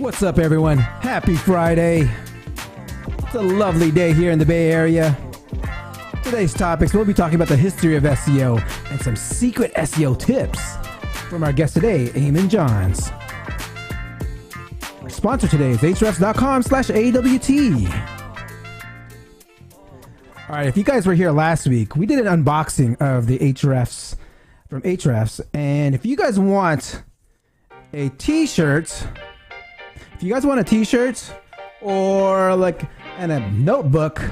What's up, everyone? Happy Friday. It's a lovely day here in the Bay Area. Today's topics, we'll be talking about the history of SEO and some secret SEO tips from our guest today, Ammon Johns. Our sponsor today is hrefs.com/AWT. All right, if you guys were here last week, we did an unboxing of the Hrefs from Hrefs. And if you guys want a t-shirt, or like and a notebook,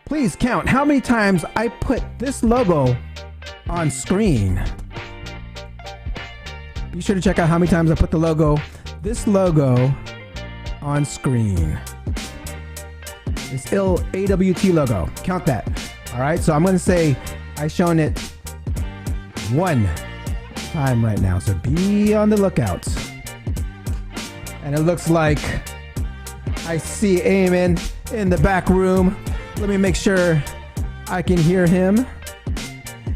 please count how many times I put this logo on screen. Be sure to check out how many times I put this logo on screen. This AWT logo. Count that. All right, so I'm going to say I've shown it one time right now, so be on the lookout. And it looks like I see Ammon in the back room. Let me make sure I can hear him.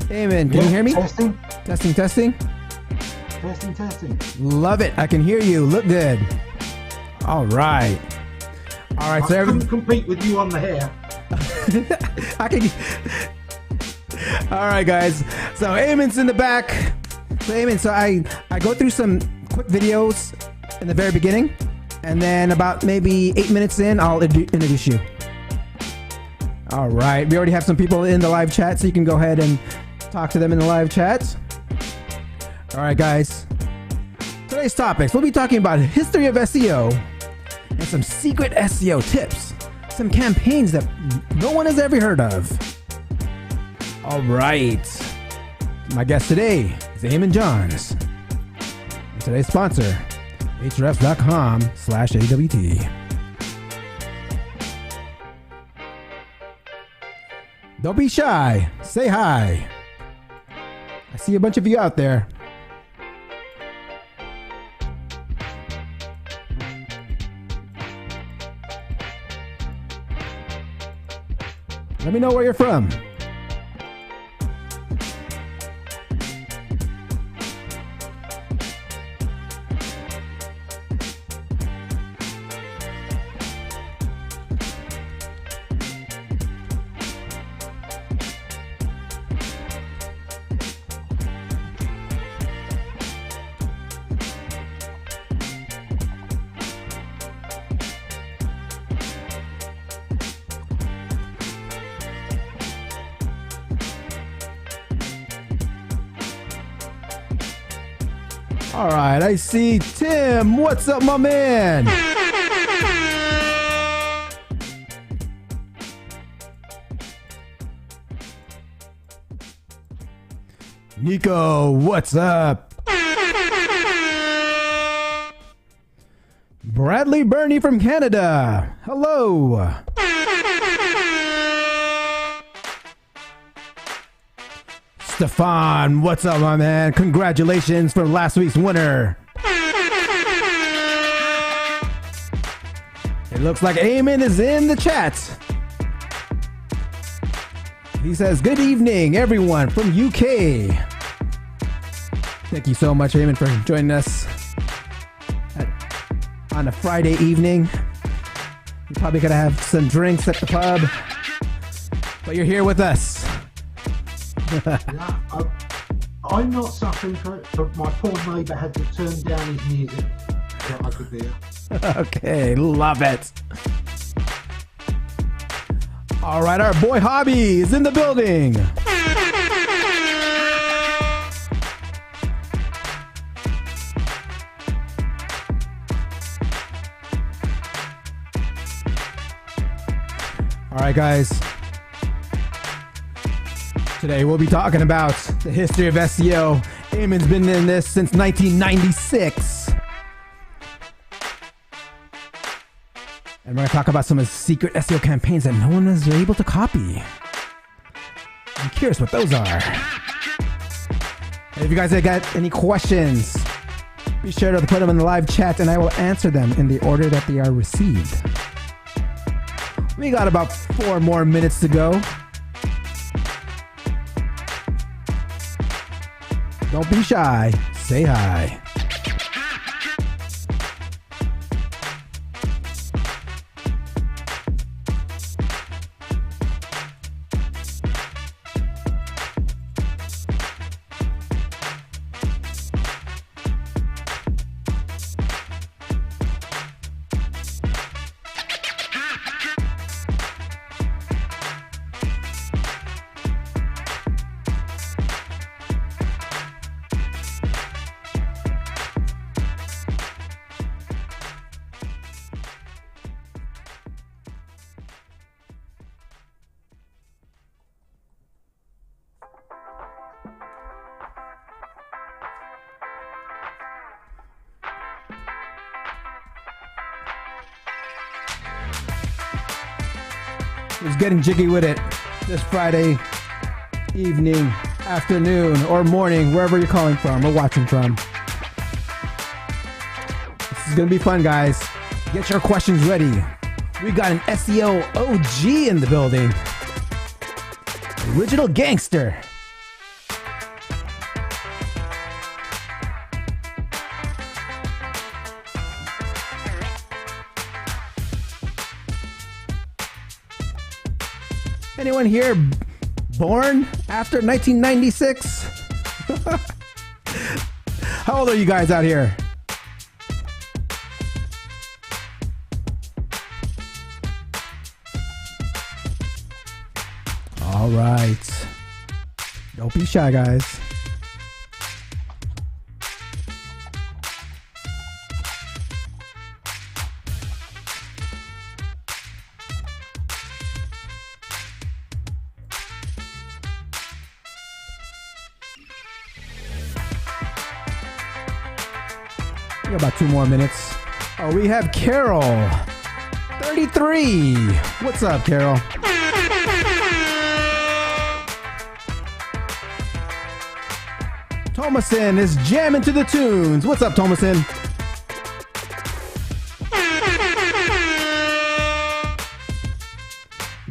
Ammon, can you hear me? Testing. Testing. Love it. I can hear you. Look good. All right. I couldn't compete with you on the hair. I can. All right, guys. So Ammon's in the back. So I go through some quick videos in the very beginning, and then about maybe 8 minutes in, I'll introduce you. All right. We already have some people in the live chat, so you can go ahead and talk to them in the live chat. All right, guys. Today's topics, we'll be talking about the history of SEO and some secret SEO tips, some campaigns that no one has ever heard of. All right. My guest today is Ammon Johns. And today's sponsor, hrefs.com/AWT. Don't be shy. Say hi. I see a bunch of you out there. Let me know where you're from. All right, I see Tim. What's up, my man? Nico, what's up? Bradley Burney from Canada. Hello. Stefan, what's up, my man? Congratulations for last week's winner. It looks like Ammon is in the chat. He says, good evening, everyone from UK. Thank you so much, Ammon, for joining us on a Friday evening. You're probably going to have some drinks at the pub, but you're here with us. Yeah, I'm not suffering for it, but my poor neighbour had to turn down his music so I could hear. Okay, love it. All right, our boy Hobby is in the building. All right, guys. Today we'll be talking about the history of SEO. Ammon's been in this since 1996. And we're going to talk about some of the secret SEO campaigns that no one was able to copy. I'm curious what those are. And if you guys have got any questions, be sure to put them in the live chat and I will answer them in the order that they are received. We got about 4 more minutes to go. Don't be shy. Say hi. who's getting jiggy with it this Friday evening, afternoon, or morning, wherever you're calling from or watching from. This is going to be fun, guys. Get your questions ready. We got an SEO OG in the building. Original gangster. Anyone here born after 1996? How old are you guys out here? All right. Don't be shy, guys. We got about 2 more minutes. Oh, we have Carol, 33. What's up, Carol? Thomason is jamming to the tunes. What's up, Thomason?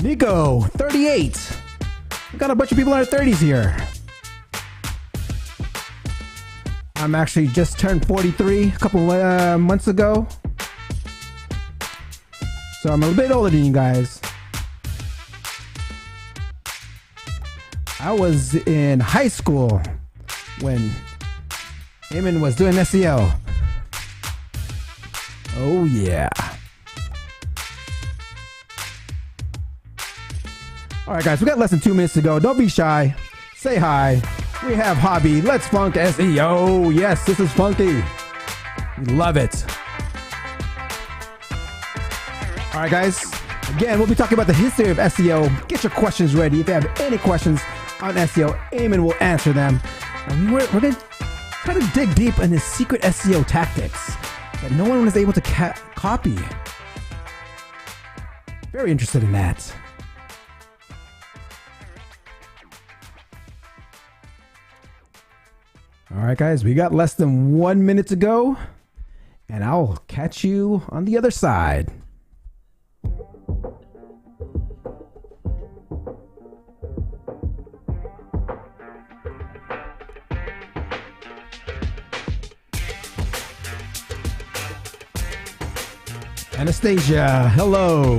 Nico, 38. We got a bunch of people in their 30s here. I'm actually just turned 43 a couple months ago. So I'm a little bit older than you guys. I was in high school when Ammon was doing SEO. Oh yeah. All right, guys, we got less than 2 minutes to go. Don't be shy. Say hi. We have Hobby. Let's funk SEO. Yes, this is funky. We love it. All right, guys. Again, we'll be talking about the history of SEO. Get your questions ready. If you have any questions on SEO, Ammon will answer them. And we're going to try to dig deep into secret SEO tactics that no one was able to copy. Very interested in that. All right, guys, we got less than 1 minute to go, and I'll catch you on the other side. Anastasia, hello.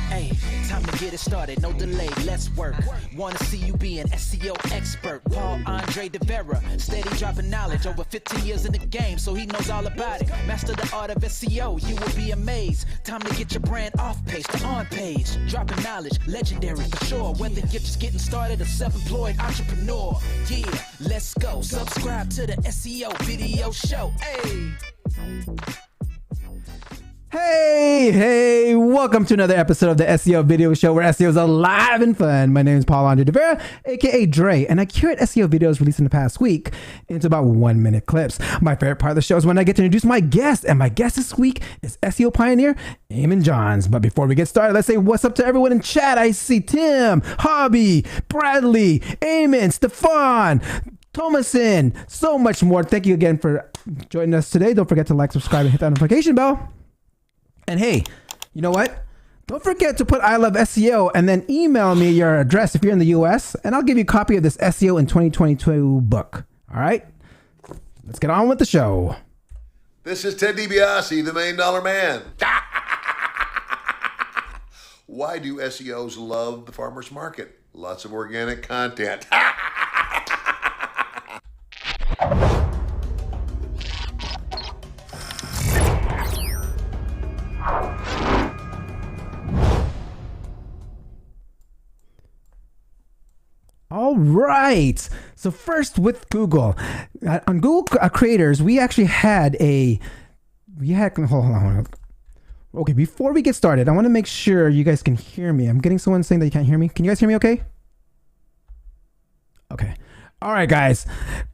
Hey, time to get it started, no delay, let's work. Wanna see you be an SEO expert. Paul Andre De Vera, steady dropping knowledge. Over 15 years in the game, so he knows all about it. Master the art of SEO, you will be amazed. Time to get your brand off page to on page. Dropping knowledge, legendary for sure. Whether you're just getting started or self-employed entrepreneur. Yeah, let's go. Subscribe to the SEO video show. Hey. Hey, welcome to another episode of the SEO video show where SEO is alive and fun. My name is Paul Andre De Vera, aka Dre, and I curate SEO videos released in the past week into about 1 minute clips. My favorite part of the show is when I get to introduce my guest, and my guest this week is SEO pioneer Ammon Johns. But before we get started, let's say what's up to everyone in chat. I see Tim, Hobby, Bradley, Ammon, Stefan, Thomason, so much more. Thank you again for joining us today. Don't forget to like, subscribe, and hit that notification bell. And hey, you know what? Don't forget to put I love SEO and then email me your address if you're in the US, and I'll give you a copy of this SEO in 2022 book. All right? Let's get on with the show. This is Ted DiBiase, the $1 Million Man. Why do SEOs love the farmer's market? Lots of organic content. All right. So first with Google, on Google Creators, we actually had hold on. Okay, before we get started, I want to make sure you guys can hear me. I'm getting someone saying that you can't hear me. Can you guys hear me okay? Okay. All right, guys.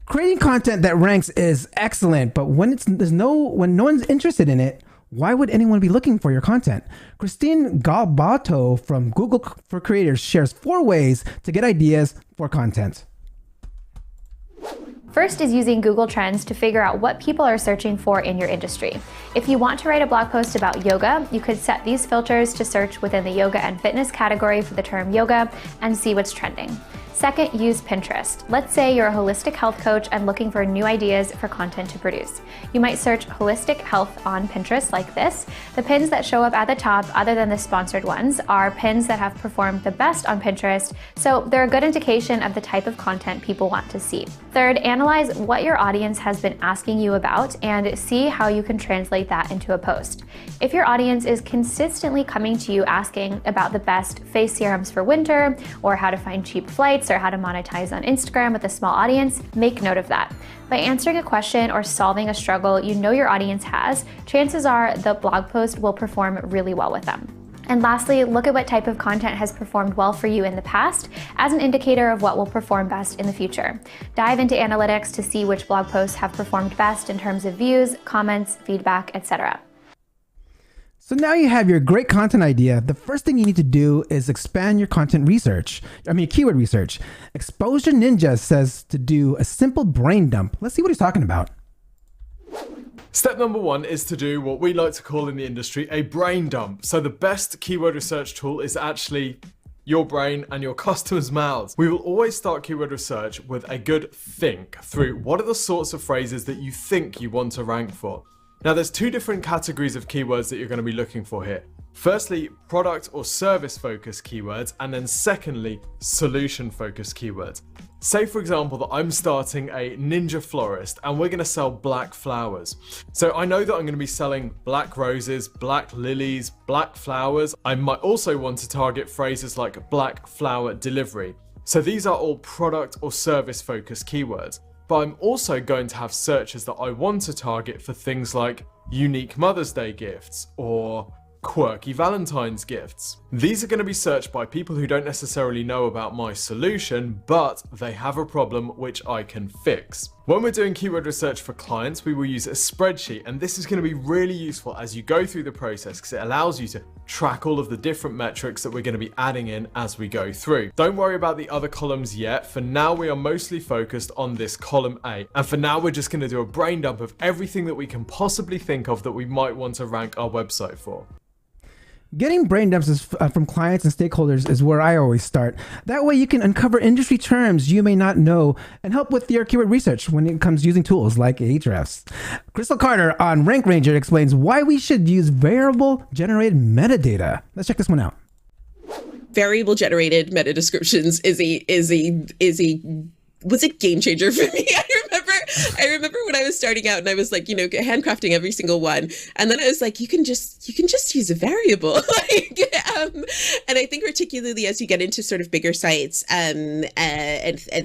Creating content that ranks is excellent, but when no one's interested in it, why would anyone be looking for your content? Christina Galbato from Google for Creators shares 4 ways to get ideas for content. First is using Google Trends to figure out what people are searching for in your industry. If you want to write a blog post about yoga, you could set these filters to search within the yoga and fitness category for the term yoga and see what's trending. Second, use Pinterest. Let's say you're a holistic health coach and looking for new ideas for content to produce. You might search holistic health on Pinterest like this. The pins that show up at the top, other than the sponsored ones, are pins that have performed the best on Pinterest, so they're a good indication of the type of content people want to see. Third, analyze what your audience has been asking you about and see how you can translate that into a post. If your audience is consistently coming to you asking about the best face serums for winter, or how to find cheap flights, or how to monetize on Instagram with a small audience, make note of that. By answering a question or solving a struggle you know your audience has, chances are the blog post will perform really well with them. And lastly, look at what type of content has performed well for you in the past as an indicator of what will perform best in the future. Dive into analytics to see which blog posts have performed best in terms of views, comments, feedback, etc. So now you have your great content idea. The first thing you need to do is expand your keyword research. Exposure Ninja says to do a simple brain dump. Let's see what he's talking about. Step number 1 is to do what we like to call in the industry a brain dump. So the best keyword research tool is actually your brain and your customers' mouths. We will always start keyword research with a good think through what are the sorts of phrases that you think you want to rank for. Now there's 2 different categories of keywords that you're going to be looking for here. Firstly, product or service focused keywords, and then secondly, solution focused keywords. Say for example that I'm starting a ninja florist and we're going to sell black flowers. So I know that I'm going to be selling black roses, black lilies, black flowers. I might also want to target phrases like black flower delivery. So these are all product or service focused keywords. But I'm also going to have searches that I want to target for things like unique Mother's Day gifts or quirky Valentine's gifts. These are going to be searched by people who don't necessarily know about my solution, but they have a problem which I can fix. When we're doing keyword research for clients, we will use a spreadsheet, and this is going to be really useful as you go through the process because it allows you to track all of the different metrics that we're going to be adding in as we go through. Don't worry about the other columns yet. For now, we are mostly focused on this column A. And for now, we're just going to do a brain dump of everything that we can possibly think of that we might want to rank our website for. Getting brain dumps from clients and stakeholders is where I always start. That way you can uncover industry terms you may not know and help with your keyword research when it comes to using tools like Ahrefs. Crystal Carter on Rank Ranger explains why we should use variable generated metadata. Let's check this one out. Variable generated meta descriptions was a game changer for me. I remember when I was starting out and I was like, handcrafting every single one. And then I was like, you can just use a variable. And I think particularly as you get into sort of bigger sites and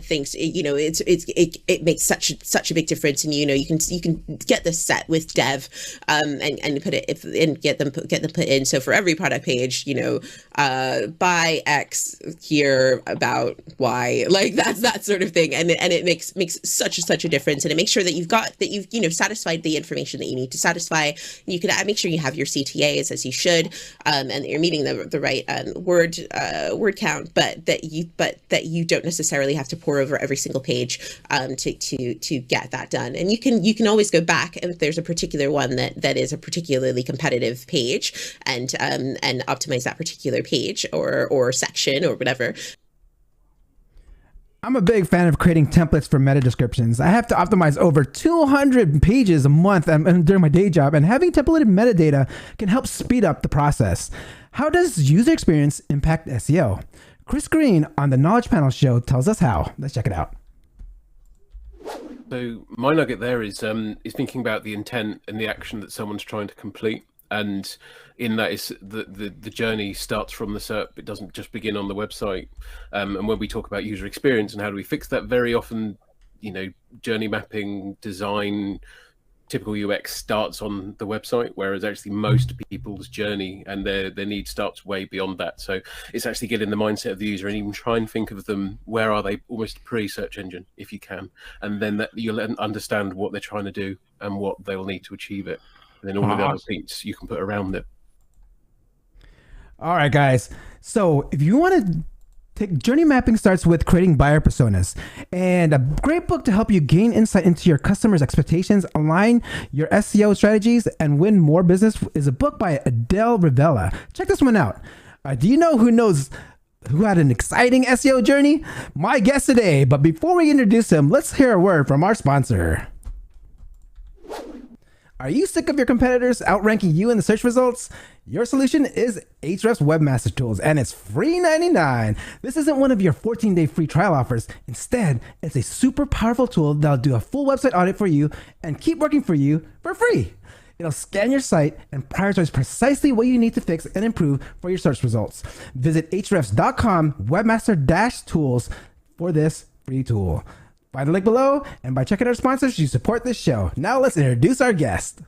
things, it makes such a big difference. And, you can get this set with dev and put it and get them put in. So for every product page, buy X here about Y, like that's that sort of thing. And it makes such a difference. And it makes sure that you've satisfied the information that you need to satisfy. You can make sure you have your CTAs as you should, and that you're meeting the right word count, but that you don't necessarily have to pour over every single page to get that done. And you can always go back, and if there's a particular one that is a particularly competitive page, and optimize that particular page or section or whatever. I'm a big fan of creating templates for meta descriptions. I have to optimize over 200 pages a month during my day job, and having templated metadata can help speed up the process. How does user experience impact SEO? Chris Green on the Knowledge Panel show tells us how. Let's check it out. So my nugget there is thinking about the intent and the action that someone's trying to complete. And in that is the journey starts from the SERP. It doesn't just begin on the website. And when we talk about user experience and how do we fix that, very often, journey mapping, design, typical UX starts on the website, whereas actually most people's journey and their need starts way beyond that. So it's actually getting the mindset of the user and even try and think of them, where are they, almost pre-search engine, if you can. And then that you'll understand what they're trying to do and what they'll need to achieve it. And then all of the other things you can put around it. All right, guys. So if you want to journey mapping starts with creating buyer personas, and a great book to help you gain insight into your customers' expectations, align your SEO strategies, and win more business is a book by Adele Rivella. Check this one out. Do you know who had an exciting SEO journey? My guest today. But before we introduce him, let's hear a word from our sponsor. Are you sick of your competitors outranking you in the search results? Your solution is Ahrefs Webmaster Tools, and it's free $99. This isn't one of your 14-day free trial offers. Instead, it's a super powerful tool that'll do a full website audit for you and keep working for you for free. It'll scan your site and prioritize precisely what you need to fix and improve for your search results. Visit ahrefs.com webmaster-tools for this free tool. Find the link below, and by checking our sponsors, you support this show. Now let's introduce our guest.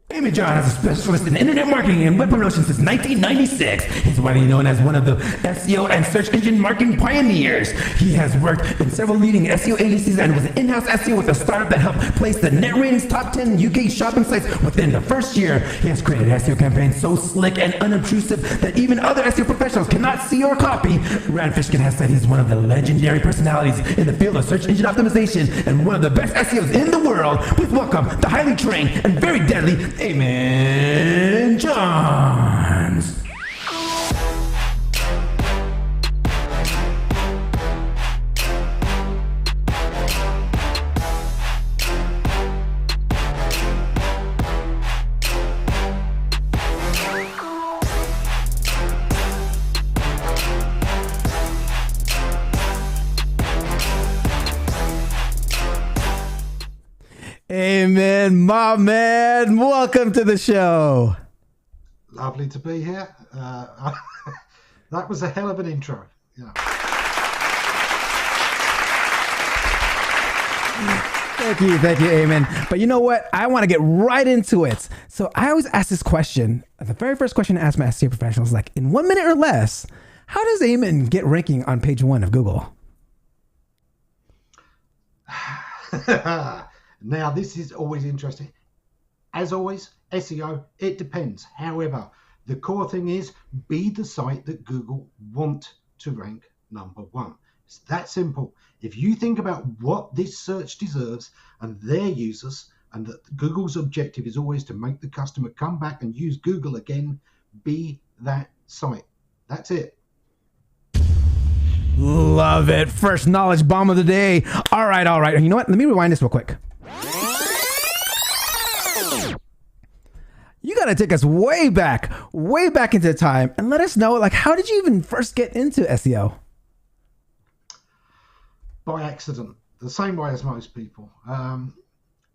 Ammon John is a specialist in internet marketing and web promotion since 1996. He's widely known as one of the SEO and search engine marketing pioneers. He has worked in several leading SEO agencies and was an in-house SEO with a startup that helped place the net ratings top 10 UK shopping sites within the first year. He has created SEO campaigns so slick and unobtrusive that even other SEO professionals cannot see or copy. Rand Fishkin has said he's one of the legendary personalities in the field of search engine optimization and one of the best SEOs in the world. Please welcome the highly trained and very deadly Ammon Johns. Ammon, my man, welcome to the show. Lovely to be here. That was a hell of an intro. Yeah. Thank you, Ammon. But you know what? I want to get right into it. So I always ask this question. The very first question I ask my SEO professionals, like, in 1 minute or less, how does Ammon get ranking on page 1 of Google? Now, this is always interesting. As always, SEO, it depends. However, the core thing is be the site that Google want to rank number 1. It's that simple. If you think about what this search deserves and their users, and that Google's objective is always to make the customer come back and use Google again, be that site. That's it. Love it. First knowledge bomb of the day. All right. You know what? Let me rewind this real quick. You got to take us way back into time and let us know, like, how did you even first get into SEO? By accident, the same way as most people.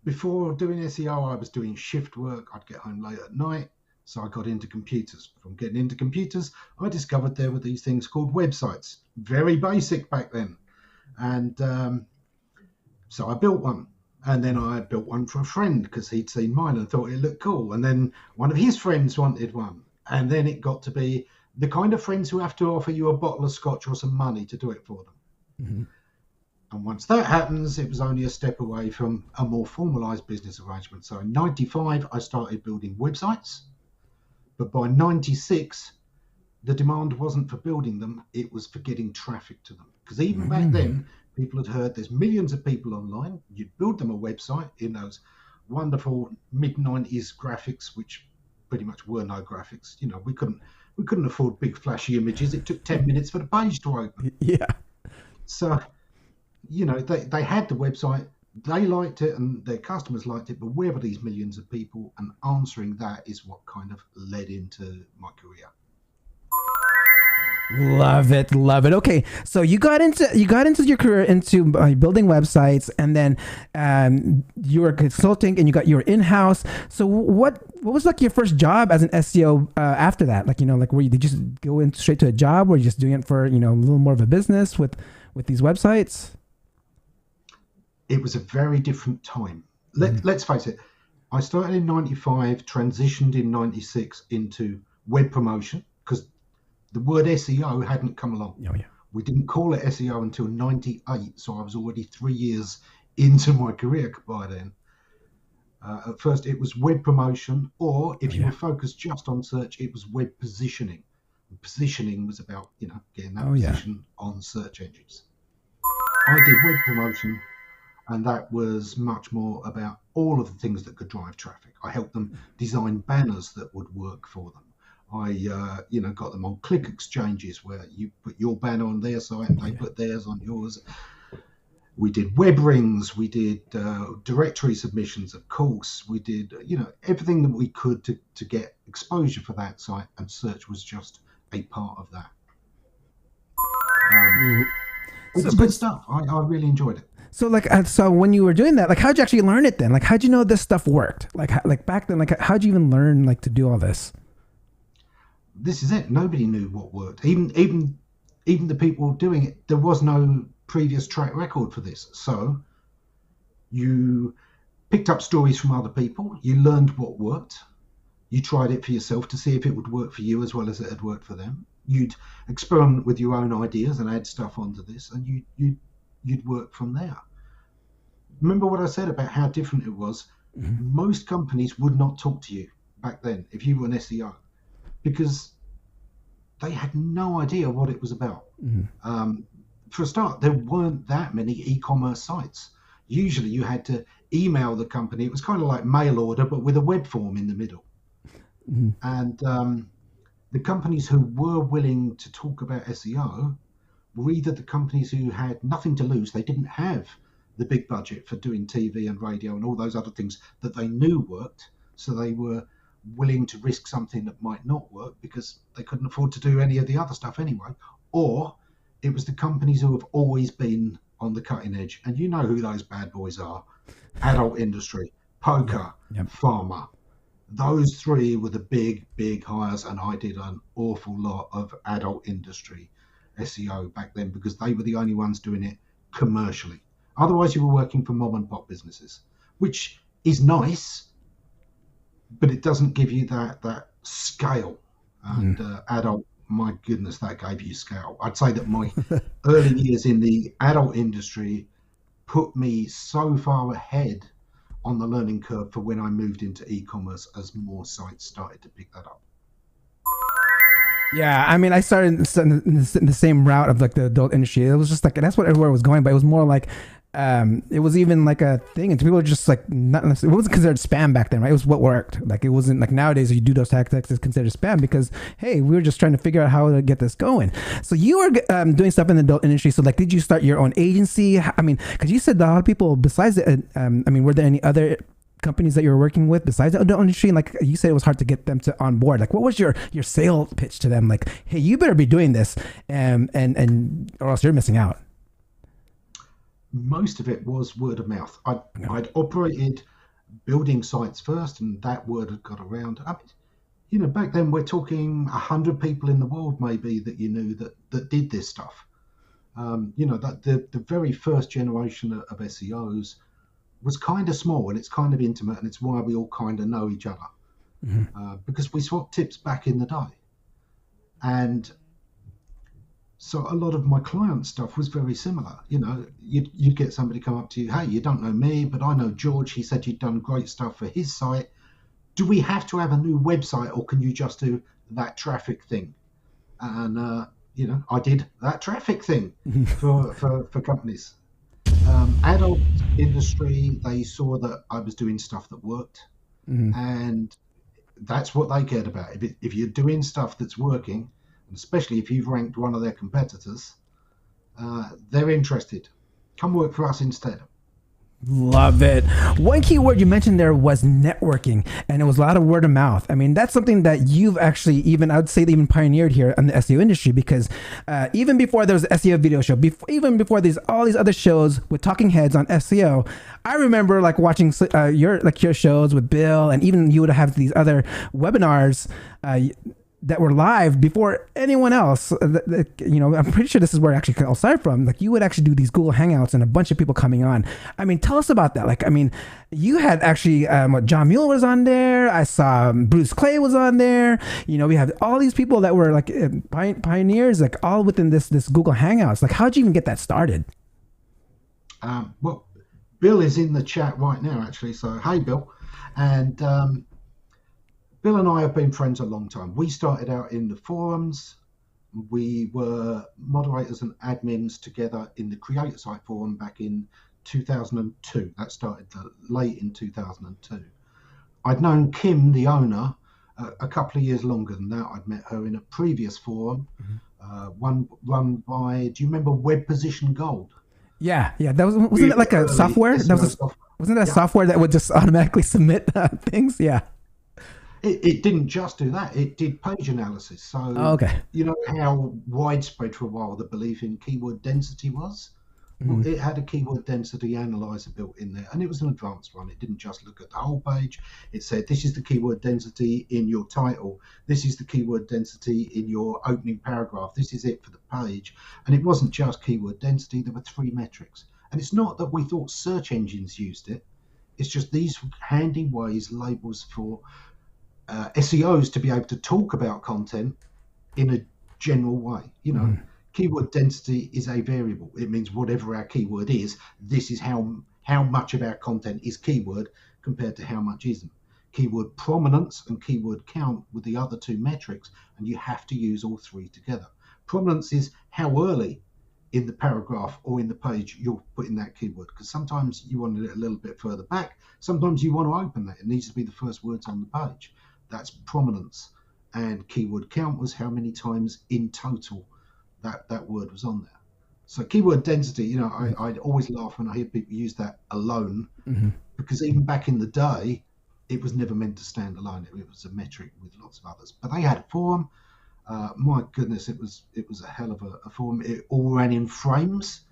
Before doing SEO, I was doing shift work. I'd get home late at night, so I got into computers. From getting into computers, I discovered there were these things called websites. Very basic back then. And so I built one. And then I built one for a friend because he'd seen mine and thought it looked cool. And then one of his friends wanted one. And then it got to be the kind of friends who have to offer you a bottle of scotch or some money to do it for them. Mm-hmm. And once that happens, it was only a step away from a more formalized business arrangement. So in 95, I started building websites. But by 96, the demand wasn't for building them. It was for getting traffic to them. Because even back then, people had heard there's millions of people online. You'd build them a website in those wonderful mid-90s graphics, which pretty much were no graphics. You know, we couldn't afford big flashy images. It took 10 minutes for the page to open. Yeah. So, you know, they had the website, they liked it and their customers liked it, but where were these millions of people? And answering that is what kind of led into my career. Love it, love it. Okay, so you got into your career into building websites, and then you were consulting, and you were in house. So what was like your first job as an SEO after that? Like, like did you just go in straight to a job, or were you just doing it for a little more of a business with these websites? It was a very different time. Let's face it. I started in 95, transitioned in 96 into web promotion because the word SEO hadn't come along. Oh, yeah. We didn't call it SEO until 98, so I was already 3 years into my career by then. At first, it was web promotion, or if you were focused just on search, it was web positioning. And positioning was about, getting that position on search engines. I did web promotion, and that was much more about all of the things that could drive traffic. I helped them design banners that would work for them. I, got them on click exchanges where you put your banner on their site and they put theirs on yours. We did web rings. We did directory submissions, of course. We did, everything that we could to get exposure for that site, and search was just a part of that. It was good stuff. I really enjoyed it. So so when you were doing that, how'd you actually learn it then? How'd you know this stuff worked? Like back then, how'd you even learn to do all this? This is it. Nobody knew what worked. Even the people doing it, there was no previous track record for this. So you picked up stories from other people. You learned what worked. You tried it for yourself to see if it would work for you as well as it had worked for them. You'd experiment with your own ideas and add stuff onto this, and you'd work from there. Remember what I said about how different it was? Mm-hmm. Most companies would not talk to you back then if you were an SEO, because they had no idea what it was about. Mm-hmm. For a start, there weren't that many e-commerce sites. Usually you had to email the company. It was kind of like mail order, but with a web form in the middle. Mm-hmm. And the companies who were willing to talk about SEO were either the companies who had nothing to lose. They didn't have the big budget for doing TV and radio and all those other things that they knew worked. So they were willing to risk something that might not work because they couldn't afford to do any of the other stuff anyway. Or it was the companies who have always been on the cutting edge. And you know who those bad boys are. Adult industry, poker, pharma. Those three were the big hires, and I did an awful lot of adult industry SEO back then because they were the only ones doing it commercially. Otherwise, you were working for mom and pop businesses, which is nice, but it doesn't give you that scale. And adult, my goodness, that gave you scale. I'd say that my early years in the adult industry put me so far ahead on the learning curve for when I moved into e-commerce as more sites started to pick that up. Yeah, I mean, I started in the same route of the adult industry. It was just that's what everywhere was going, but it was more it was even a thing, and people were just not necessarily, it wasn't considered spam back then, right? It was what worked. It wasn't nowadays you do those tactics, it's considered spam because, hey, we were just trying to figure out how to get this going. So you were doing stuff in the adult industry. So did you start your own agency? I mean, because you said that a lot of people besides it, were there any other companies that you were working with besides the adult industry? You said it was hard to get them on board. What was your sales pitch to them? Hey, you better be doing this, and or else you're missing out. Most of it was word of mouth. I'd operated building sites first, and that word had got around. I mean, back then we're talking 100 people in the world maybe that you knew that did this stuff. That the very first generation of SEOs was kind of small, and it's kind of intimate, and it's why we all kind of know each other, because we swapped tips back in the day. And so a lot of my client stuff was very similar. You'd get somebody come up to you, hey, you don't know me, but I know George. He said you'd done great stuff for his site. Do we have to have a new website, or can you just do that traffic thing? And, I did that traffic thing for companies. Adult industry, they saw that I was doing stuff that worked, and that's what they cared about. If you're doing stuff that's working, especially if you've ranked one of their competitors, they're interested. Come work for us instead. Love it. One key word you mentioned there was networking, and it was a lot of word of mouth. I mean, that's something that you've actually I would say even pioneered here in the SEO industry, because even before there was the SEO video show, even before all these other shows with talking heads on SEO, I remember like watching your shows with Bill, and even you would have these other webinars that were live before anyone else. I'm pretty sure this is where it actually all started from. Like, you would actually do these Google Hangouts and a bunch of people coming on. I mean, tell us about that. Like, I mean, you had actually, John Mueller was on there. I saw Bruce Clay was on there. We have all these people that were like pioneers, like all within this Google Hangouts. Like, how'd you even get that started? Well, Bill is in the chat right now, actually. So, hey, Bill. And, Bill and I have been friends a long time. We started out in the forums. We were moderators and admins together in the Creator Site forum back in 2002. That started late in 2002. I'd known Kim, the owner, a couple of years longer than that. I'd met her in a previous forum, one run by, do you remember Web Position Gold? Yeah. Wasn't it like a software? Wasn't that software that would just automatically submit things? Yeah. It didn't just do that. It did page analysis. So, okay. You know how widespread for a while the belief in keyword density was? Well, it had a keyword density analyzer built in there, and it was an advanced one. It didn't just look at the whole page. It said, this is the keyword density in your title. This is the keyword density in your opening paragraph. This is it for the page. And it wasn't just keyword density. There were 3 metrics. And it's not that we thought search engines used it. It's just these handy ways, labels for SEOs to be able to talk about content in a general way. Keyword density is a variable. It means whatever our keyword is, this is how much of our content is keyword compared to how much isn't. Keyword prominence and keyword count were the other 2 metrics, and you have to use all 3 together. Prominence is how early in the paragraph or in the page you're putting that keyword, because sometimes you want it a little bit further back. Sometimes you want to open that. It needs to be the first words on the page. That's prominence. And keyword count was how many times in total that word was on there. So keyword density, I'd always laugh when I hear people use that alone, because even back in the day, it was never meant to stand alone. It was a metric with lots of others. But they had a forum. My goodness, it was a hell of a forum. It all ran in frames.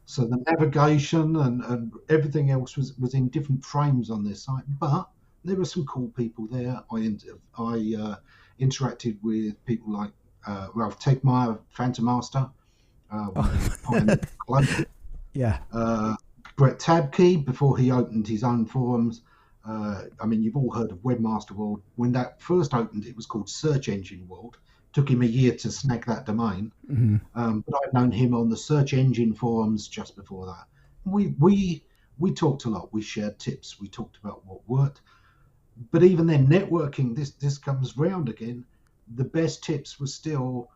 So the navigation and everything else was in different frames on their site. But there were some cool people there. I interacted with people like Ralph Tegmeyer, Phantom Master, yeah. Brett Tabke, before he opened his own forums. You've all heard of Webmaster World. When that first opened, it was called Search Engine World. Took him a year to snag that domain. But I'd known him on the search engine forums just before that. We talked a lot. We shared tips. We talked about what worked. But even then, networking, this comes round again. The best tips were still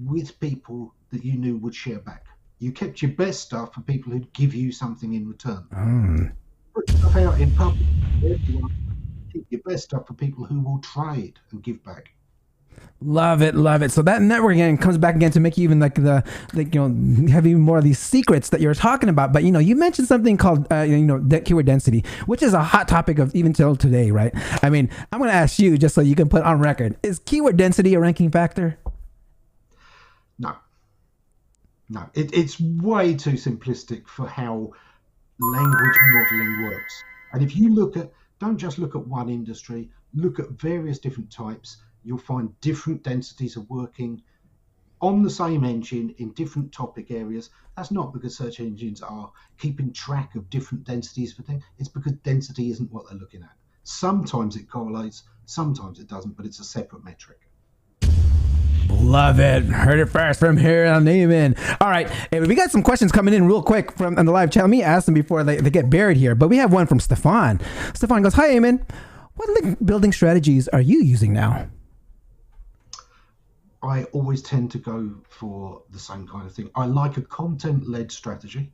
with people that you knew would share back. You kept your best stuff for people who'd give you something in return. Put stuff out in public. Everyone, keep your best stuff for people who will trade and give back. Love it. So that networking comes back again to make you even have even more of these secrets that you're talking about. But you mentioned something called keyword density, which is a hot topic of even till today, right? I mean, I'm going to ask you just so you can put on record: is keyword density a ranking factor? No. It's way too simplistic for how language modeling works. And if you don't just look at one industry, look at various different types. You'll find different densities of working on the same engine in different topic areas. That's not because search engines are keeping track of different densities for things. It's because density isn't what they're looking at. Sometimes it correlates, sometimes it doesn't, but it's a separate metric. Love it. Heard it first from here on Ammon. All right. Hey, we got some questions coming in real quick from on the live chat. Let me ask them before they get buried here. But we have one from Stefan. Stefan goes, "Hi, Ammon. What link building strategies are you using now?" I always tend to go for the same kind of thing. I like a content-led strategy.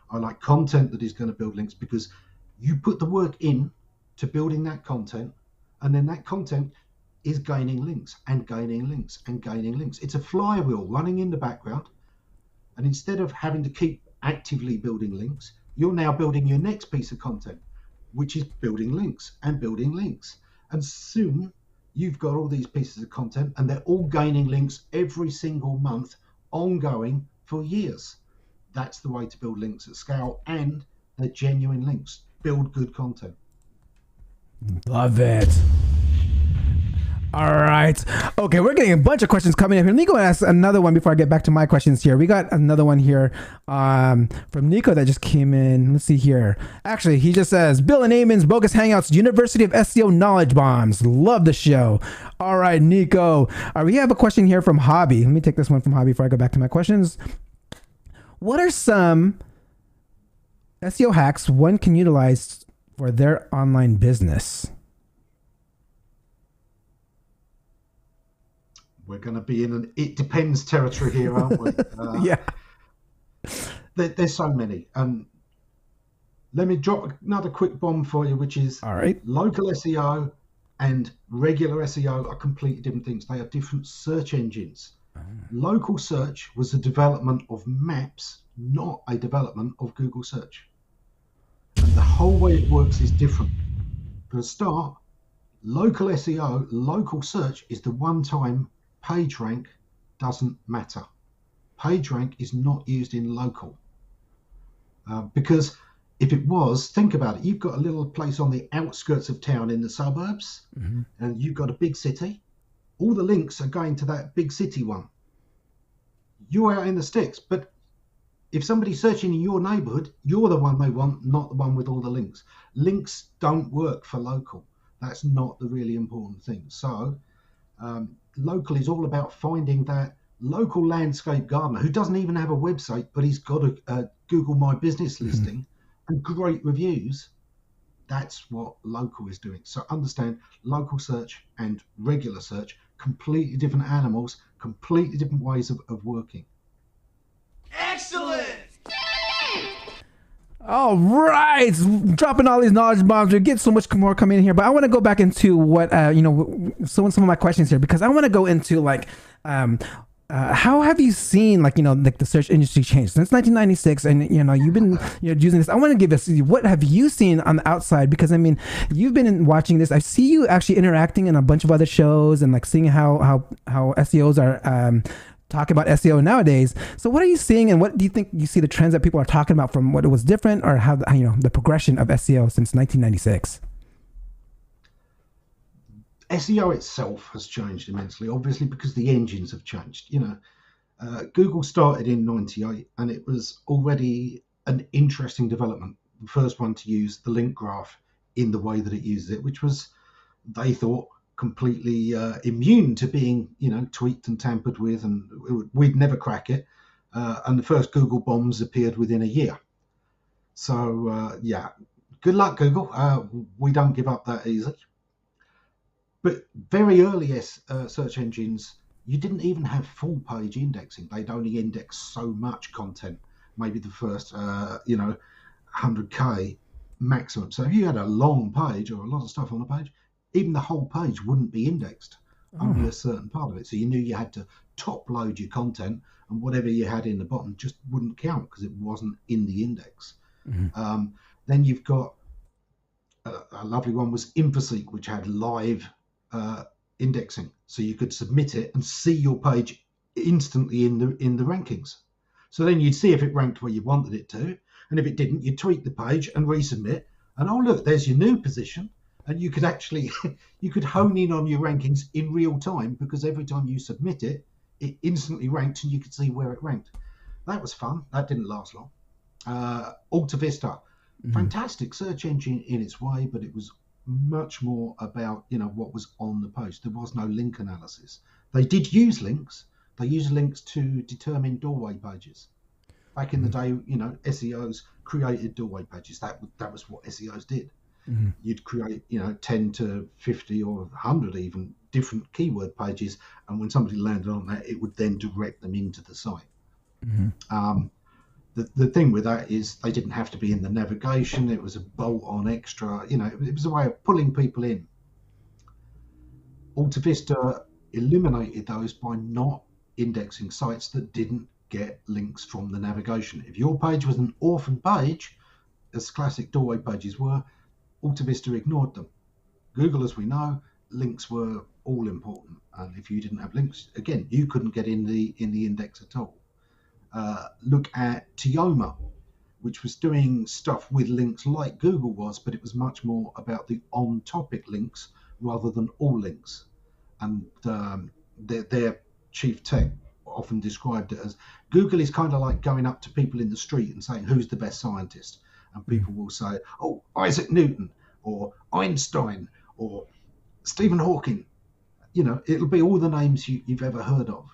I like content that is going to build links, because you put the work in to building that content, and then that content is gaining links and gaining links and gaining links. It's a flywheel running in the background. And instead of having to keep actively building links, you're now building your next piece of content, which is building links and building links. And soon you've got all these pieces of content and they're all gaining links every single month, ongoing for years. That's the way to build links at scale, and they're genuine links. Build good content. Love it. All right. Okay, we're getting a bunch of questions coming in. Let me go and ask another one before I get back to my questions here. We got another one here from Nico that just came in. Let's see here. Actually, he just says, Bill and Ammon's Bogus Hangouts, University of SEO Knowledge Bombs. Love the show. All right, Nico. We have a question here from Hobby. Let me take this one from Hobby before I go back to my questions. What are some SEO hacks one can utilize for their online business? We're going to be in an it depends territory here, aren't we? Yeah. There's so many. Let me drop another quick bomb for you, which is all right. Local SEO and regular SEO are completely different things. They are different search engines. Local search was a development of maps, not a development of Google search. And the whole way it works is different. For a start, local SEO, local search is the one-time. Page rank doesn't matter. Page rank is not used in local. Because if it was, think about it. You've got a little place on the outskirts of town in the suburbs, and you've got a big city. All the links are going to that big city one. You're out in the sticks, but if somebody's searching in your neighborhood, you're the one they want, not the one with all the links. Links don't work for local. That's not the really important thing. So, local is all about finding that local landscape gardener who doesn't even have a website, but he's got a Google My Business listing and great reviews. That's what local is doing. So understand local search and regular search, completely different animals, completely different ways of working. Excellent! All right, dropping all these knowledge bombs. We get so much more coming in here, but I want to go back into what some of my questions here, because I want to go into like how have you seen like the search industry change since 1996, and you've been using this. I want to give us what have you seen on the outside, because I mean you've been watching this. I see you actually interacting in a bunch of other shows and like seeing how SEOs are talk about SEO nowadays. So what are you seeing, and what do you think you see the trends that people are talking about from what it was different, or how the progression of SEO since 1996? SEO itself has changed immensely, obviously, because the engines have changed. Google started in 98, and it was already an interesting development. The first one to use the link graph in the way that it uses it, which was, they thought, completely immune to being tweaked and tampered with, and we'd never crack it, and the first Google bombs appeared within a year. So good luck, Google. We don't give up that easy. But very early search engines, you didn't even have full page indexing. They'd only index so much content, maybe the first 100k maximum. So if you had a long page or a lot of stuff on a page, even the whole page wouldn't be indexed, only a certain part of it. So you knew you had to top load your content, and whatever you had in the bottom just wouldn't count because it wasn't in the index. Then you've got a lovely one was InfoSeek, which had live indexing. So you could submit it and see your page instantly in the rankings. So then you'd see if it ranked where you wanted it to, and if it didn't, you'd tweak the page and resubmit, and oh look, there's your new position. And you could actually, you could hone in on your rankings in real time, because every time you submit it, it instantly ranked and you could see where it ranked. That was fun. That didn't last long. Alta Vista, fantastic search engine in its way, but it was much more about, what was on the page. There was no link analysis. They did use links. They used links to determine doorway pages. Back in the day, SEOs created doorway pages. That was what SEOs did. You'd create 10 to 50 or 100 even different keyword pages, and when somebody landed on that, it would then direct them into the site. The thing with that is they didn't have to be in the navigation. It was a bolt-on extra. It was a way of pulling people in. Alta Vista eliminated those by not indexing sites that didn't get links from the navigation. If your page was an orphan page, as classic doorway pages were, Alta Vista ignored them. Google, as we know, links were all important, and if you didn't have links, again, you couldn't get in the index at all. Look at Tioma, which was doing stuff with links like Google was, but it was much more about the on-topic links rather than all links. And their chief tech often described it as Google is kind of like going up to people in the street and saying, who's the best scientist? And people will say, oh, Isaac Newton or Einstein or Stephen Hawking. You know, it'll be all the names you've ever heard of.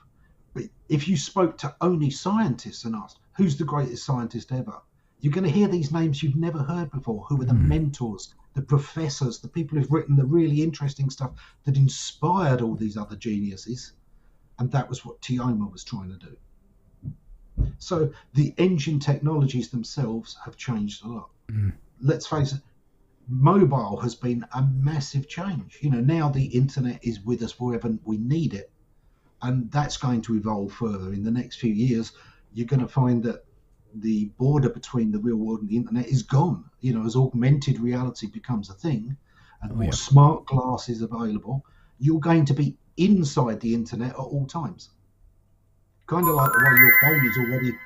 But if you spoke to only scientists and asked, who's the greatest scientist ever? You're going to hear these names you've never heard before. Who are the mentors, the professors, the people who've written the really interesting stuff that inspired all these other geniuses? And that was what Tioma was trying to do. So the engine technologies themselves have changed a lot. Let's face it, mobile has been a massive change. You know, now the internet is with us wherever we need it. And that's going to evolve further. In the next few years, you're going to find that the border between the real world and the internet is gone. You know, as augmented reality becomes a thing and more smart glasses available, you're going to be inside the internet at all times. Kind of like the way your phone is already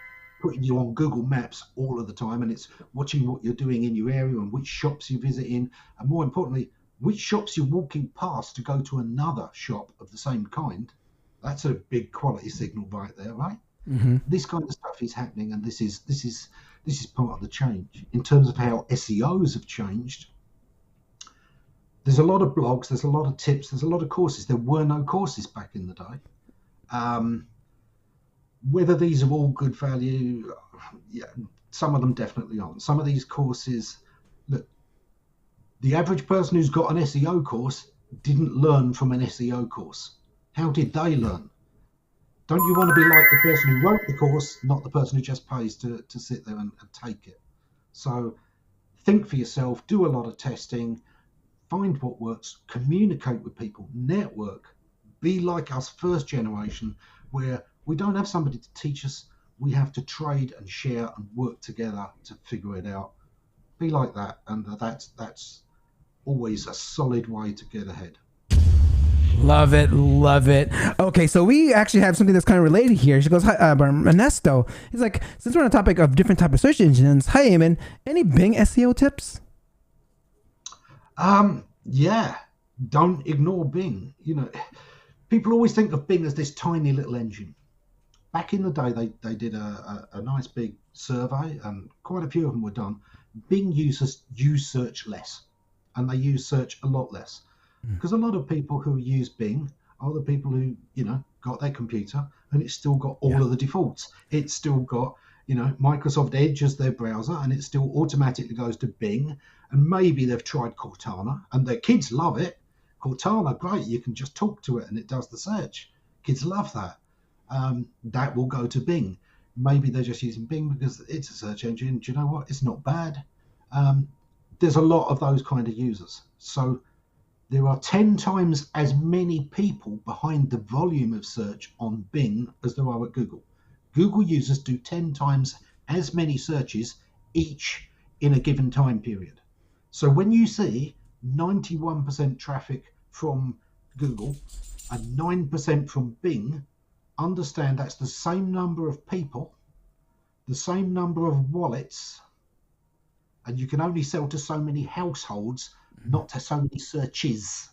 putting you on Google Maps all of the time, and it's watching what you're doing in your area and which shops you visit in, and more importantly, which shops you're walking past to go to another shop of the same kind. That's a big quality signal right there, right? This kind of stuff is happening, and this is part of the change. In terms of how SEOs have changed, there's a lot of blogs, there's a lot of tips, there's a lot of courses. There were no courses back in the day. Whether these are all good value, yeah, some of them definitely aren't. Some of these courses, look, the average person who's got an SEO course didn't learn from an SEO course. How did they learn? Don't you want to be like the person who wrote the course, not the person who just pays to sit there and take it? So think for yourself, do a lot of testing, find what works, communicate with people, network, be like us first generation, where we don't have somebody to teach us. We have to trade and share and work together to figure it out. Be like that, and that's always a solid way to get ahead. Love it, love it. Okay, so we actually have something that's kind of related here. She goes, hi, Ernesto. He's like, since we're on the topic of different type of search engines, hi, Ammon, any Bing SEO tips? Yeah, don't ignore Bing. You know, people always think of Bing as this tiny little engine. Back in the day, they did a nice big survey, and quite a few of them were done. Bing users use search less, and they use search a lot less. Because a lot of people who use Bing are the people who, you know, got their computer and it's still got all of the defaults. It's still got, you know, Microsoft Edge as their browser, and it still automatically goes to Bing. And maybe they've tried Cortana and their kids love it. Cortana, great, you can just talk to it and it does the search. Kids love that. That will go to Bing. Maybe they're just using Bing because it's a search engine. Do you know what? It's not bad. There's a lot of those kind of users. So there are 10 times as many people behind the volume of search on Bing as there are at Google. Google users do 10 times as many searches each in a given time period. So when you see 91% traffic from Google and 9% from Bing, understand that's the same number of people, the same number of wallets, and you can only sell to so many households, not to so many searches.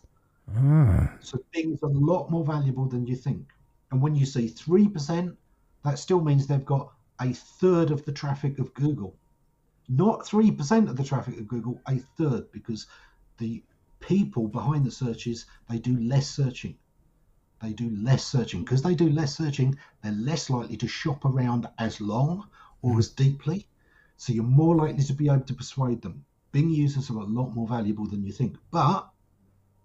So Bing's a lot more valuable than you think. And when you see 3%, that still means they've got a third of the traffic of Google. Not 3% of the traffic of Google, a third, because the people behind the searches, they do less searching. They do less searching. Because they do less searching, they're less likely to shop around as long or as deeply. So you're more likely to be able to persuade them. Bing users are a lot more valuable than you think. But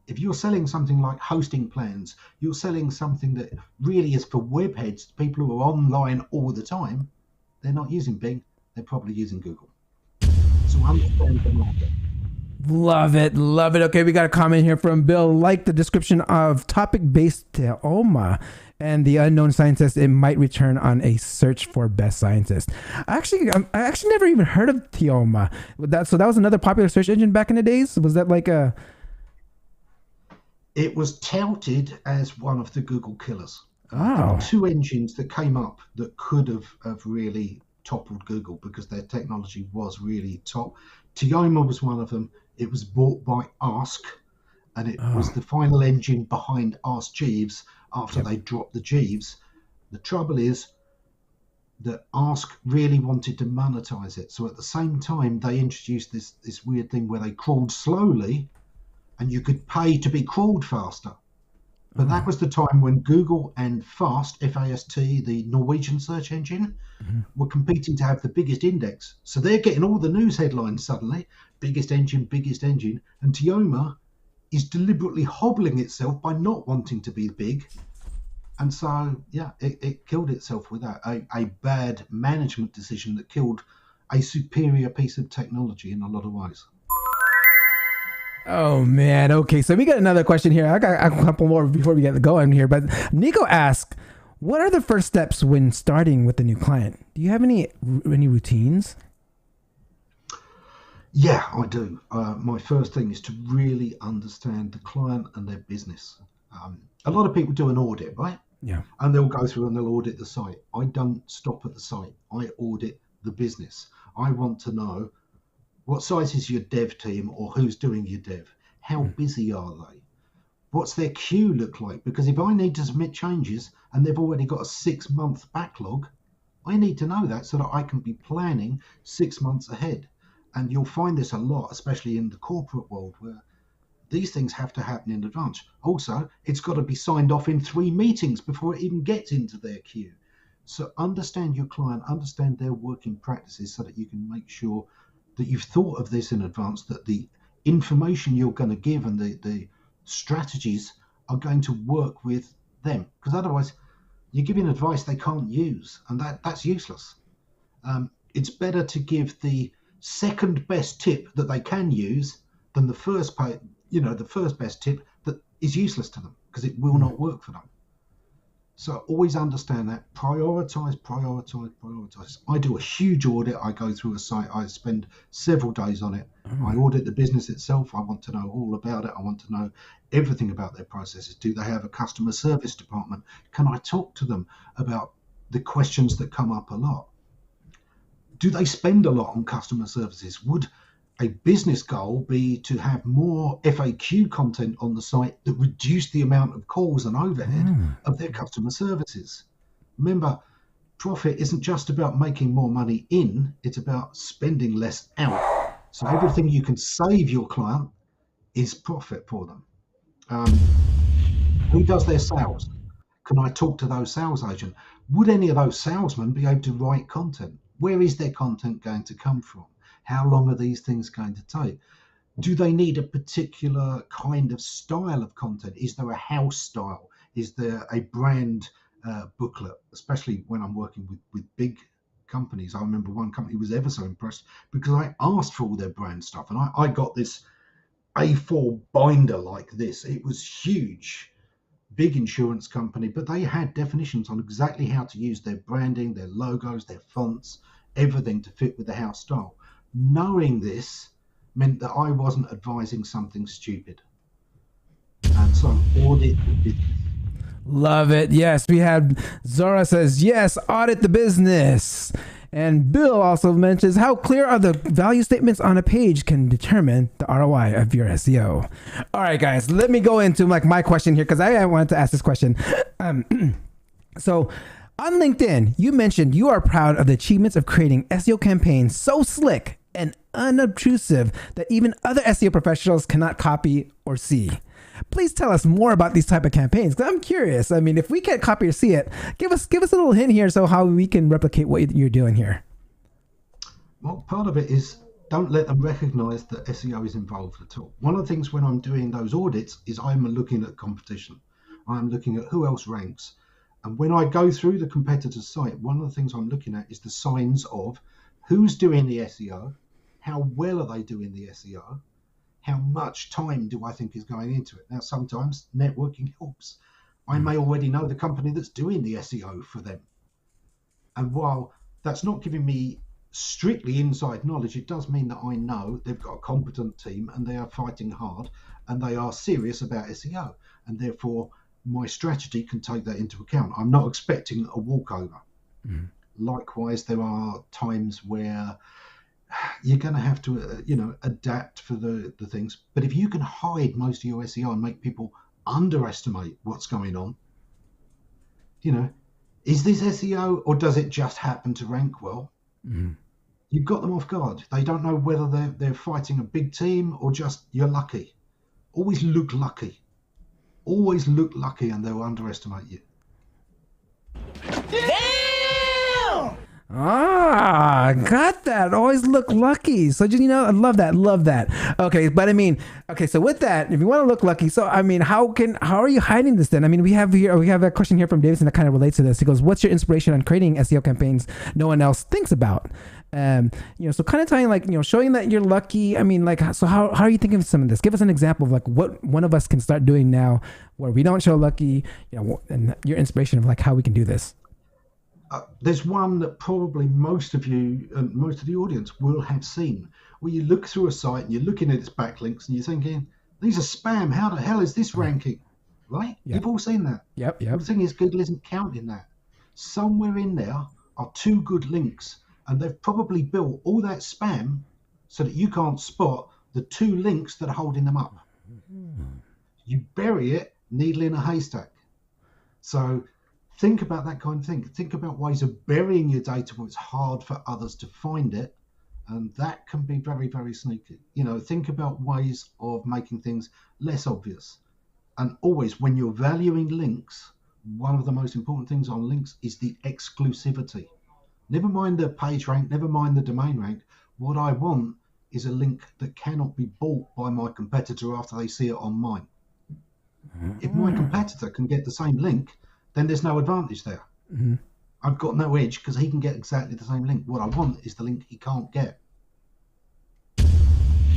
if you're selling something like hosting plans, you're selling something that really is for webheads, people who are online all the time, they're not using Bing, they're probably using Google. So understand the market. Love it, love it. Okay, we got a comment here from Bill. Like the description of topic-based and the unknown scientist, it might return on a search for best scientist. I actually never even heard of Tioma. So that was another popular search engine back in the days. Was that like a? It was touted as one of the Google killers. Oh. There were two engines that came up that could have really toppled Google because their technology was really top. Tioma was one of them. It was bought by Ask, and it was the final engine behind Ask Jeeves after they dropped the Jeeves. The trouble is that Ask really wanted to monetize it. So at the same time, they introduced this weird thing where they crawled slowly and you could pay to be crawled faster. But that was the time when Google and Fast, F-A-S-T, the Norwegian search engine, were competing to have the biggest index. So they're getting all the news headlines suddenly, biggest engine, and Tioma is deliberately hobbling itself by not wanting to be big. And so, yeah, it killed itself with that, a bad management decision that killed a superior piece of technology in a lot of ways. Oh man. Okay. So we got another question here. I got a couple more before we get going here, but Nico asks, what are the first steps when starting with a new client? Do you have any routines? Yeah, I do. My first thing is to really understand the client and their business. A lot of people do an audit, right? Yeah. And they'll go through and they'll audit the site. I don't stop at the site. I audit the business. I want to know what size is your dev team, or who's doing your dev? How busy are they? What's their queue look like? Because if I need to submit changes and they've already got a 6-month backlog, I need to know that so that I can be planning 6 months ahead. And you'll find this a lot, especially in the corporate world, where these things have to happen in advance. Also, it's got to be signed off in 3 meetings before it even gets into their queue. So understand your client, understand their working practices so that you can make sure that you've thought of this in advance, that the information you're going to give and the strategies are going to work with them. Because otherwise, you're giving advice they can't use, and that's useless. It's better to give the second best tip that they can use than the first best tip that is useless to them, because it will not work for them. So always understand that. Prioritize. I do a huge audit. I go through a site. I spend several days on it. I audit the business itself. I want to know all about it. I want to know everything about their processes. Do they have a customer service department? Can I talk to them about the questions that come up a lot? Do they spend a lot on customer services? Would a business goal be to have more FAQ content on the site that reduce the amount of calls and overhead of their customer services? Remember, profit isn't just about making more money in, it's about spending less out. So everything you can save your client is profit for them. Who does their sales? Can I talk to those sales agents? Would any of those salesmen be able to write content? Where is their content going to come from? How long are these things going to take? Do they need a particular kind of style of content? Is there a house style? Is there a brand booklet? Especially when I'm working with big companies. I remember one company was ever so impressed because I asked for all their brand stuff, and I got this A4 binder like this. It was huge, big insurance company, but they had definitions on exactly how to use their branding, their logos, their fonts, everything to fit with the house style. Knowing this meant that I wasn't advising something stupid. And so audit the business. Love it. Yes, we had Zora says, yes, audit the business. And Bill also mentions, how clear are the value statements on a page can determine the ROI of your SEO. All right, guys, let me go into my question here, because I wanted to ask this question. So on LinkedIn, you mentioned you are proud of the achievements of creating SEO campaigns so slick and unobtrusive that even other SEO professionals cannot copy or see. Please tell us more about these type of campaigns, because I'm curious. I mean, if we can't copy or see it, give us a little hint here so how we can replicate what you're doing here. Well, part of it is don't let them recognize that SEO is involved at all. One of the things when I'm doing those audits is I'm looking at competition. I'm looking at who else ranks. And when I go through the competitor's site, one of the things I'm looking at is the signs of who's doing the SEO, how well are they doing the SEO, how much time do I think is going into it. Now, sometimes networking helps. I may already know the company that's doing the SEO for them. And while that's not giving me strictly inside knowledge, it does mean that I know they've got a competent team and they are fighting hard and they are serious about SEO. And therefore, my strategy can take that into account. I'm not expecting a walkover. Likewise, there are times where you're going to have to, adapt for the things. But if you can hide most of your SEO and make people underestimate what's going on, is this SEO or does it just happen to rank well? You've got them off guard. They don't know whether they're fighting a big team or just you're lucky. Always look lucky. Always look lucky and they'll underestimate you. Got that. Always look lucky. So just, I love that. Okay, but so with that, if you want to look lucky, so how are you hiding this then? We have a question here from Davidson that kind of relates to this. He goes, what's your inspiration on creating SEO campaigns no one else thinks about? So kind of tying showing that you're lucky. So how are you thinking of some of this? Give us an example of what one of us can start doing now where we don't show lucky, and your inspiration of how we can do this. There's one that probably most of you and most of the audience will have seen, where you look through a site and you're looking at its backlinks and you're thinking, these are spam. How the hell is this ranking? Right? Yep. You've all seen that. Yep. The thing is, Google isn't counting that. Somewhere in there are 2 good links, and they've probably built all that spam so that you can't spot the 2 links that are holding them up. You bury it, needle in a haystack. So think about that kind of thing. Think about ways of burying your data where it's hard for others to find it. And that can be very, very sneaky. Think about ways of making things less obvious. And always, when you're valuing links, one of the most important things on links is the exclusivity. Never mind the page rank, never mind the domain rank. What I want is a link that cannot be bought by my competitor after they see it on mine. If my competitor can get the same link, then there's no advantage there. I've got no edge because he can get exactly the same link. What I want is the link he can't get.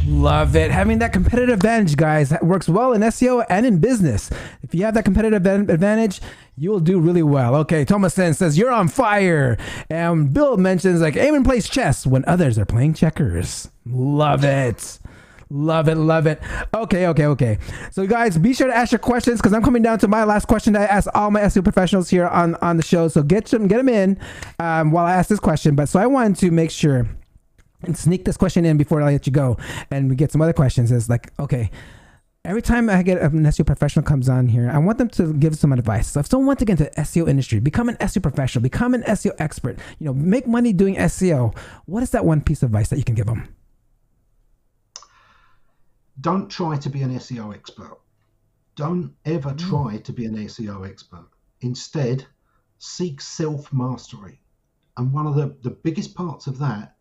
Love it. Having that competitive advantage, guys, that works well in SEO and in business. If you have that competitive advantage, you will do really well. Okay, Thomason says, you're on fire. And Bill mentions Ammon plays chess when others are playing checkers. Love it. Love it. Okay. So guys, be sure to ask your questions because I'm coming down to my last question that I ask all my SEO professionals here on the show. So get them in while I ask this question. But so I wanted to make sure and sneak this question in before I let you go. And we get some other questions. It's okay, every time I get an SEO professional comes on here, I want them to give some advice. So if someone wants to get into the SEO industry, become an SEO professional, become an SEO expert, make money doing SEO, what is that one piece of advice that you can give them? Don't try to be an SEO expert. Don't ever try to be an SEO expert. Instead, seek self-mastery. And one of the biggest parts of that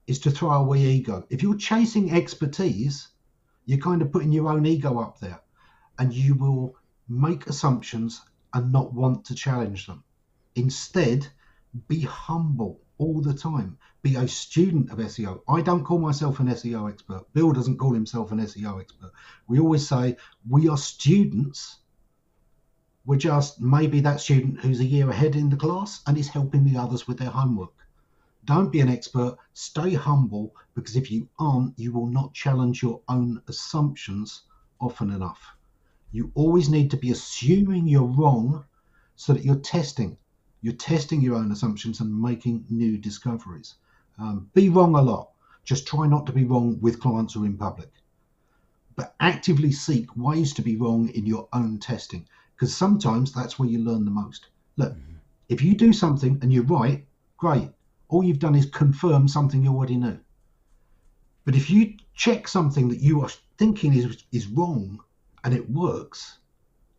is to throw away ego. If you're chasing expertise, you're kind of putting your own ego up there, and you will make assumptions and not want to challenge them. Instead, be humble all the time. Be a student of SEO. I don't call myself an SEO expert. Bill doesn't call himself an SEO expert. We always say we are students. We're just maybe that student who's a year ahead in the class and is helping the others with their homework. Don't be an expert. Stay humble, because if you aren't, you will not challenge your own assumptions often enough. You always need to be assuming you're wrong so that you're testing. You're testing your own assumptions and making new discoveries. Be wrong a lot. Just try not to be wrong with clients or in public. But actively seek ways to be wrong in your own testing, because sometimes that's where you learn the most. Look, if you do something and you're right, great. All you've done is confirm something you already knew. But if you check something that you are thinking is wrong and it works,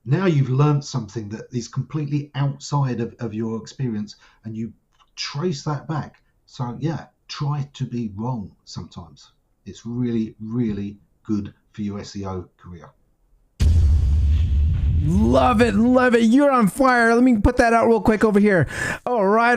now you've learned something that is completely outside of your experience, and you trace that back. So yeah, try to be wrong sometimes. It's really, really good for your SEO career. Love it. You're on fire. Let me put that out real quick over here. All right.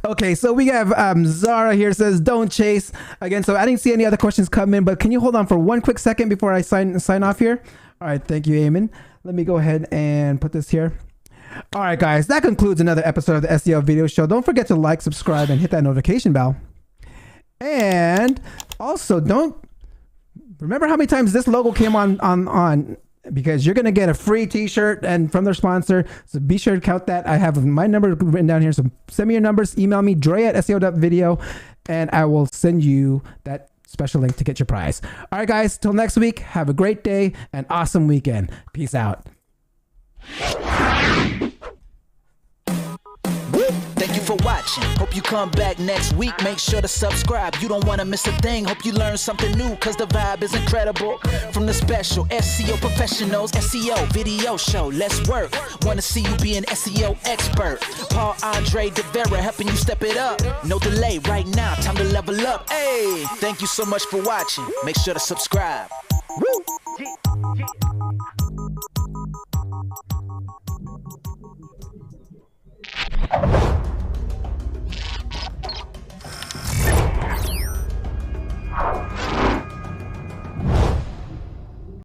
Okay, so we have Zara here says, don't chase. Again, so I didn't see any other questions come in, but can you hold on for one quick second before I sign off here? All right, thank you, Ammon. let me go ahead and put this here. All right, guys, that concludes another episode of the SEO Video Show. Don't forget to like, subscribe, and hit that notification bell. And also, don't remember how many times this logo came on because you're going to get a free t-shirt and from their sponsor. So be sure to count that. I have my number written down here. So send me your numbers. Email me, dre@seo.video, and I will send you that special link to get your prize. All right, guys, till next week, have a great day and awesome weekend. Peace out. Thank you for watching. Hope you come back next week. Make sure to subscribe. You don't want to miss a thing. Hope you learn something new, cause the vibe is incredible. From the special SEO professionals, SEO video show. Let's work. Want to see you be an SEO expert. Paul Andre DeVera helping you step it up. No delay right now. Time to level up. Hey, thank you so much for watching. Make sure to subscribe. Woo!